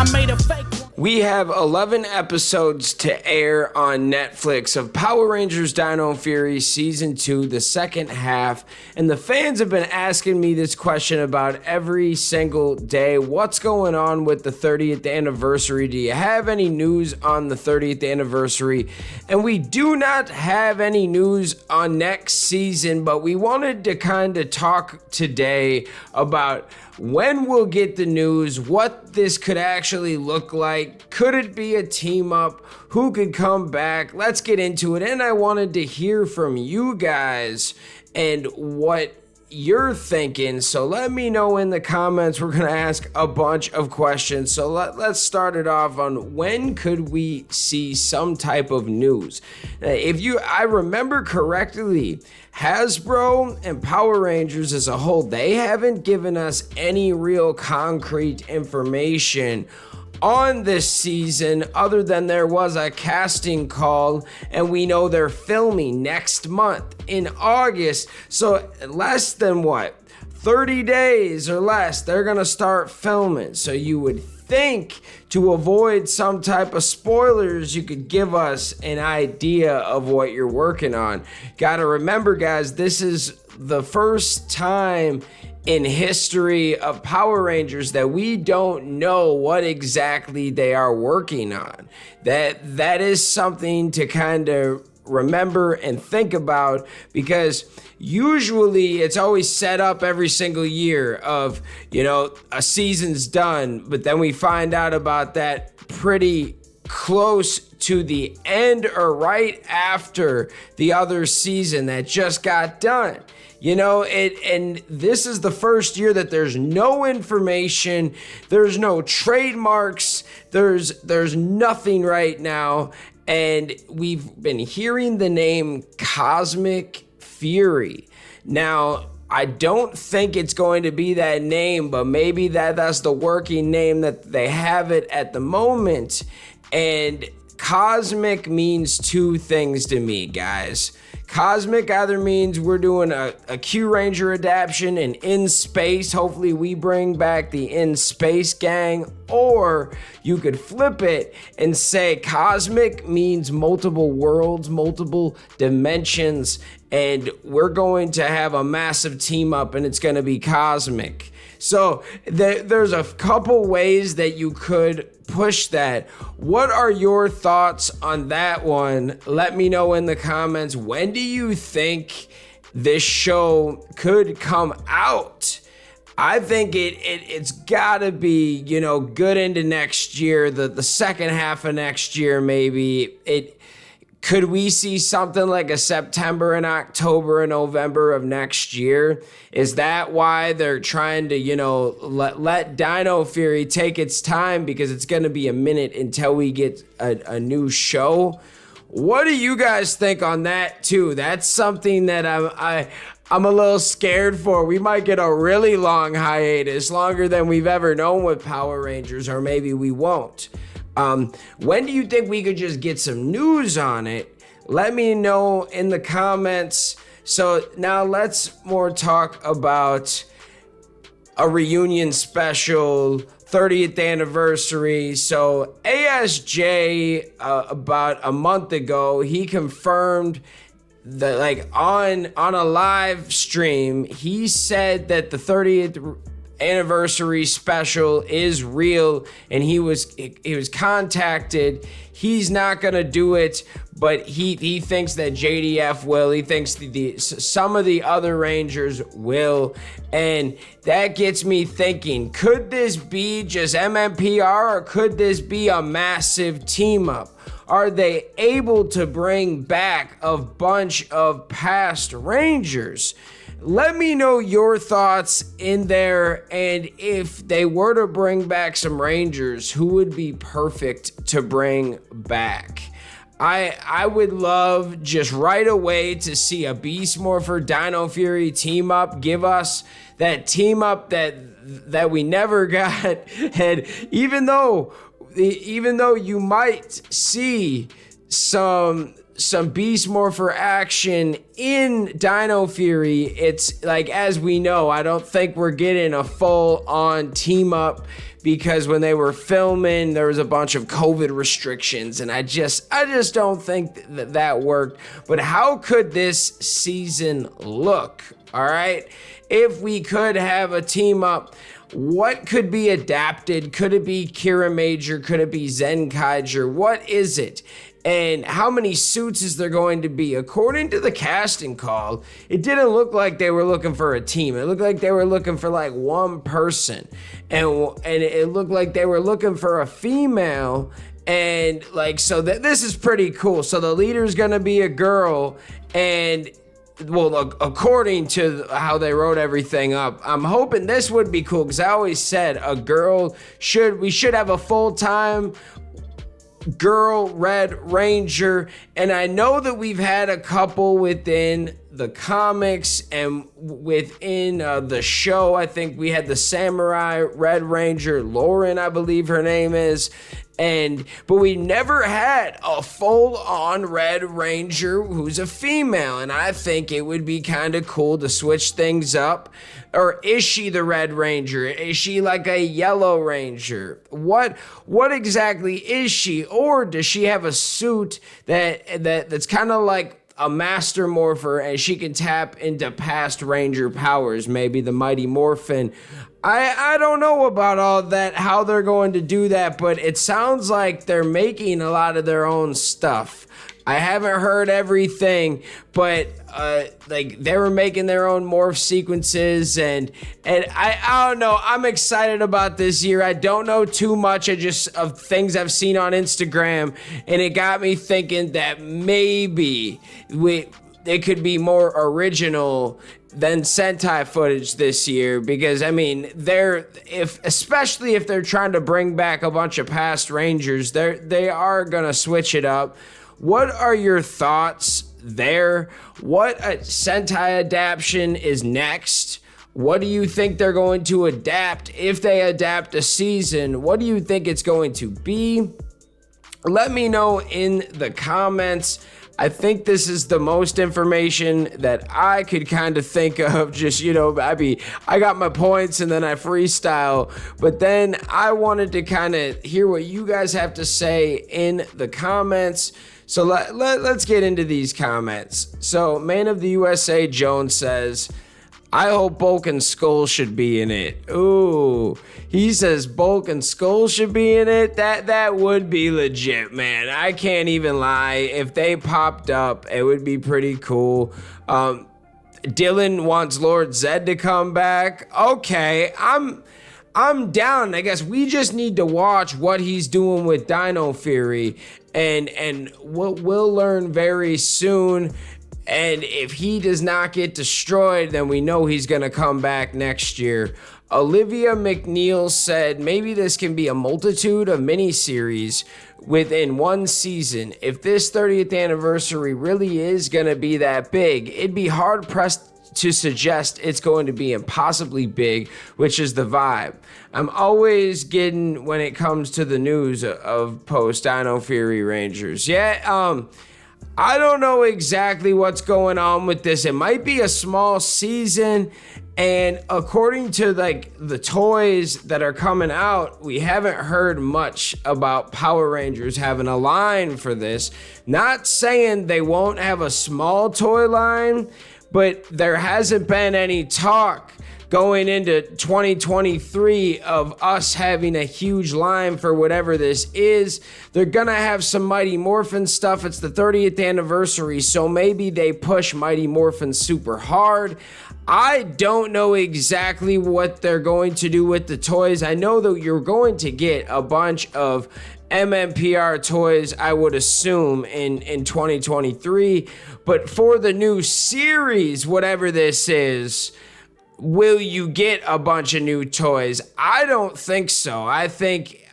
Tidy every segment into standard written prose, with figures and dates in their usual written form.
I made a fake one. We have 11 episodes to air on Netflix of Power Rangers Dino Fury Season 2, the second half. And the fans have been asking me this question about every single day. What's going on with the 30th anniversary? Do you have any news on the 30th anniversary? And we do not have any news on next season, but we wanted to kind of talk today about when we'll get the news, what this could actually look like. Could it be a team up? Who could come back? Let's get into it. And I wanted to hear from you guys and what you're thinking. So let me know in the comments. We're going to ask a bunch of questions. So let's start it off on when could we see some type of news? I remember correctly, Hasbro and Power Rangers as a whole, they haven't given us any real concrete information on this season other than there was a casting call, and we know they're filming next month in August. So less than 30 days or less, they're gonna start filming. So you would think, to avoid some type of spoilers, you could give us an idea of what you're working on. Gotta remember, guys, this is the first time in history of Power Rangers that we don't know what exactly they are working on. That is something to kind of remember and think about, because usually it's always set up every single year of, a season's done, but then we find out about that pretty close to the end or right after the other season that just got done. And this is the first year that there's no information, there's no trademarks, there's nothing right now. And we've been hearing the name Cosmic Fury. Now, I don't think it's going to be that name, but maybe that's the working name that they have it at the moment. And cosmic means two things to me, guys. Cosmic either means we're doing a Q Ranger adaptation and in space. Hopefully we bring back the in space gang, or you could flip it and say cosmic means multiple worlds, multiple dimensions, and we're going to have a massive team up and it's going to be cosmic. So there's a couple ways that you could push that. What are your thoughts on that one? Let me know in the comments. When do you think this show could come out? I think it's gotta be, good into next year, the second half of next year, maybe. Could we see something like a September and October and November of next year? Is that why they're trying to, let Dino Fury take its time, because it's going to be a minute until we get a new show? What do you guys think on that too? That's something that I'm a little scared for. We might get a really long hiatus, longer than we've ever known with Power Rangers, or maybe we won't. When do you think we could just get some news on it? Let me know in the comments. So now let's more talk about a reunion special, 30th anniversary. So ASJ, about a month ago, he confirmed that, on a live stream, he said that the 30th anniversary special is real, and he was contacted. He's not gonna do it, but he thinks that JDF will. He thinks some of the other Rangers will, and that gets me thinking, could this be just MMPR, or could this be a massive team up? Are they able to bring back a bunch of past Rangers? Let me know your thoughts in there, and if they were to bring back some Rangers, who would be perfect to bring back? I would love just right away to see a Beast Morpher Dino Fury team up. Give us that team up that we never got. And even though you might see some Beast Morpher action in Dino Fury, it's like, as we know, I don't think we're getting a full-on team up, because when they were filming, there was a bunch of COVID restrictions, and I just don't think that worked. But how could this season look? All right, if we could have a team up, what could be adapted? Could it be Kira Major? Could it be Zenkaiger? What is it? And how many suits is there going to be? According to the casting call, it didn't look like they were looking for a team. It looked like they were looking for like one person. And it looked like they were looking for a female. And like, so that this is pretty cool. So the leader's going to be a girl. And well, according to how they wrote everything up, I'm hoping this would be cool, because I always said we should have a full-time girl Red Ranger. And I know that we've had a couple within the comics and within the show. I think we had the Samurai Red Ranger, Lauren, I believe her name is. But we never had a full-on Red Ranger who's a female, and I think it would be kind of cool to switch things up. Or is she the Red Ranger? Is she like a Yellow Ranger? What exactly is she? Or does she have a suit that's kind of like a Master Morpher, and she can tap into past Ranger powers, maybe the Mighty Morphin? I don't know about all that, how they're going to do that, but it sounds like they're making a lot of their own stuff. I haven't heard everything, but like they were making their own morph sequences, and I don't know. I'm excited about this year. I don't know too much of things I've seen on Instagram, and it got me thinking that maybe it could be more original than Sentai footage this year, because I mean, especially if they're trying to bring back a bunch of past Rangers, they are gonna switch it up. What are your thoughts there? What Sentai adaptation is next? What do you think they're going to adapt? If they adapt a season, what do you think it's going to be? Let me know in the comments. I think this is the most information that I could kind of think of. Just, I got my points and then I freestyle. But then I wanted to kind of hear what you guys have to say in the comments. So let's get into these comments. So Man of the USA Jones says, I hope Bulk and Skull should be in it. Ooh, he says Bulk and Skull should be in it. That would be legit, man. I can't even lie. If they popped up, it would be pretty cool. Dylan wants Lord Zed to come back. Okay, I'm down. I guess we just need to watch what he's doing with Dino Fury, and we'll learn very soon. And if he does not get destroyed, then we know he's going to come back next year. Olivia McNeil said, maybe this can be a multitude of miniseries within one season. If this 30th anniversary really is going to be that big, it'd be hard pressed to suggest it's going to be impossibly big, which is the vibe. I'm always getting when it comes to the news of post Dino Fury Rangers. Yeah, I don't know exactly what's going on with this. It might be a small season, and according to like the toys that are coming out, we haven't heard much about Power Rangers having a line for this. Not saying they won't have a small toy line, but there hasn't been any talk going into 2023 of us having a huge line for whatever this is. They're gonna have some Mighty Morphin stuff. It's the 30th anniversary, so maybe they push Mighty Morphin super hard. I don't know exactly what they're going to do with the toys. I know that you're going to get a bunch of MMPR toys, I would assume, in 2023. But for the new series, whatever this is, will you get a bunch of new toys? I don't think so. I think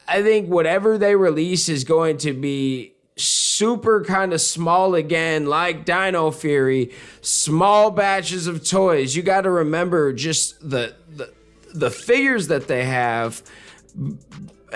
whatever they release is going to be super kind of small again, like Dino Fury, small batches of toys. You got to remember just the figures that they have,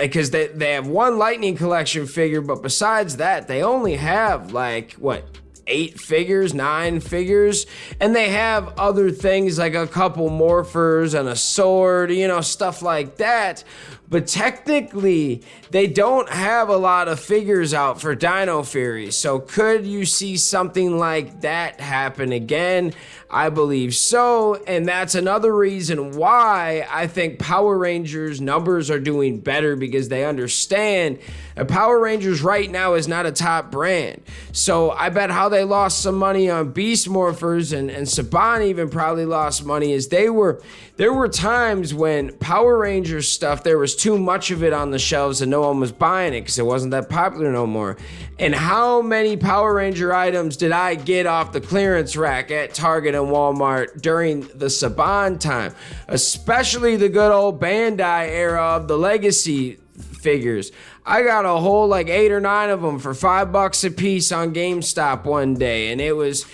because they have one Lightning Collection figure, but besides that, they only have like, what, 8 figures, 9 figures, and they have other things like a couple morphers and a sword, you know, stuff like that. But technically, they don't have a lot of figures out for Dino Fury. So could you see something like that happen again? I believe so. And that's another reason why I think Power Rangers numbers are doing better, because they understand that Power Rangers right now is not a top brand. So I bet how they lost some money on Beast Morphers, and Saban even probably lost money, is there were times when Power Rangers stuff, there was too much of it on the shelves and no one was buying it because it wasn't that popular no more. And how many Power Ranger items did I get off the clearance rack at Target and Walmart during the Saban time? Especially the good old Bandai era of the Legacy figures. I got a whole like 8 or 9 of them for $5 a piece on GameStop one day, and it was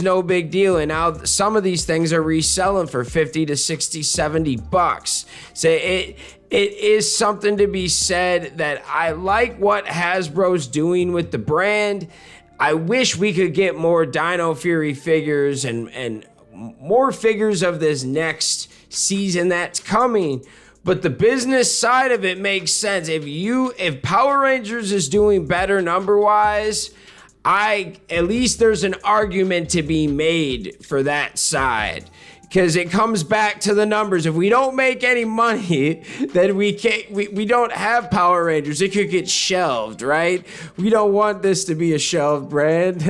no big deal. And now some of these things are reselling for 50 to 60, 70 bucks. So it is something to be said that I like what Hasbro's doing with the brand. I wish we could get more Dino Fury figures and more figures of this next season that's coming. But the business side of it makes sense. If Power Rangers is doing better number-wise, at least there's an argument to be made for that side. Because it comes back to the numbers. If we don't make any money, then we don't have Power Rangers. It could get shelved, right? We don't want this to be a shelved brand.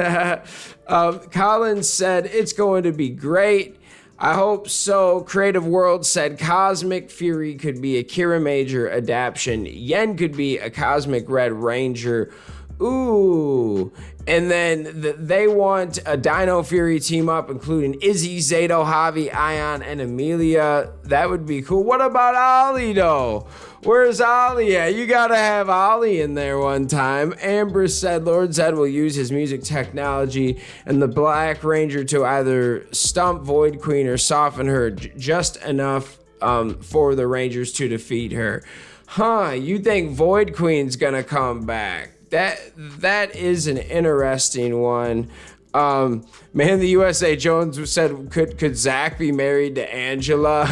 Collins said, it's going to be great. I hope so. Creative World said Cosmic Fury could be a Kira Major adaptation. Yen could be a Cosmic Red Ranger. Ooh. And then they want a Dino Fury team up, including Izzy, Zato, Javi, Ion, and Amelia. That would be cool. What about Ollie, though? Where's Ollie at? You gotta have Ollie in there one time. Amber said Lord Zed will use his music technology and the Black Ranger to either stump Void Queen or soften her just enough for the Rangers to defeat her. Huh, you think Void Queen's gonna come back? That is an interesting one. Man, the USA Jones said, could Zach be married to Angela?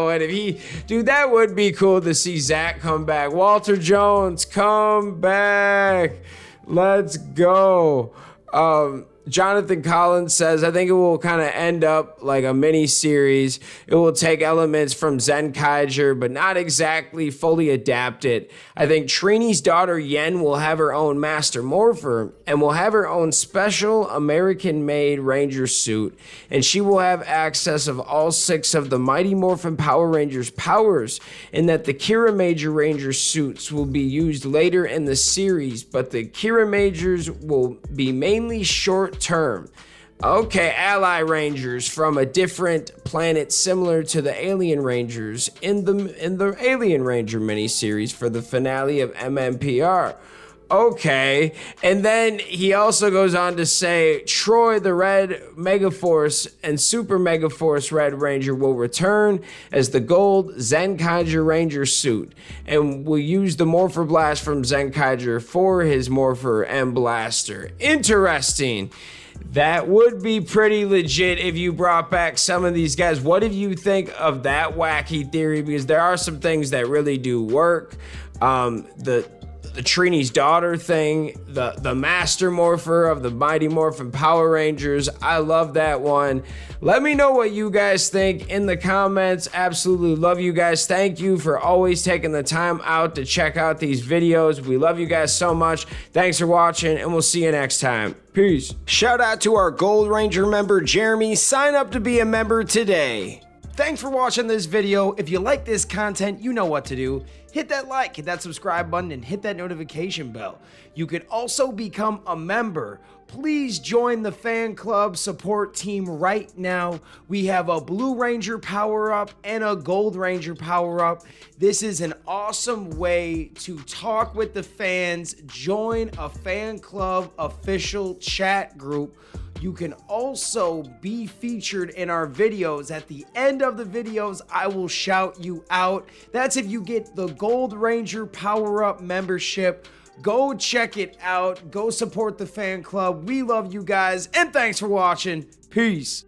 What if he, dude, that would be cool to see Zach come back. Walter Jones, come back. Let's go. Jonathan Collins says, I think it will kind of end up like a mini series. It will take elements from Zenkaiger, but not exactly fully adapt it. I think Trini's daughter Yen will have her own Master Morpher and will have her own special American-made Ranger suit, and she will have access of all 6 of the Mighty Morphin Power Rangers powers, and that the Kira Major Ranger suits will be used later in the series, but the Kira Majors will be mainly short term. Okay, Ally Rangers from a different planet similar to the Alien Rangers in the Alien Ranger miniseries for the finale of MMPR. Okay, and then he also goes on to say Troy the Red Megaforce and Super Megaforce Red Ranger will return as the gold Zenkaiger Ranger suit and will use the Morpher Blast from Zenkaiger for his Morpher and Blaster. Interesting. That would be pretty legit if you brought back some of these guys. What do you think of that wacky theory? Because there are some things that really do work. The Trini's daughter thing, the Master Morpher of the Mighty Morphin Power Rangers. I love that one. Let me know what you guys think in the comments. Absolutely love you guys. Thank you for always taking the time out to check out these videos. We love you guys so much. Thanks for watching, and we'll see you next time. Peace. Shout out to our Gold Ranger member, Jeremy. Sign up to be a member today. Thanks for watching this video. If you like this content, you know what to do. Hit that like, hit that subscribe button, and hit that notification bell. You can also become a member. Please join the fan club support team right now. We have a Blue Ranger power-up and a Gold Ranger power-up. This is an awesome way to talk with the fans. Join a fan club official chat group. You can also be featured in our videos. At the end of the videos, I will shout you out. That's if you get the Gold Ranger Power Up membership. Go check it out. Go support the fan club. We love you guys, and thanks for watching. Peace.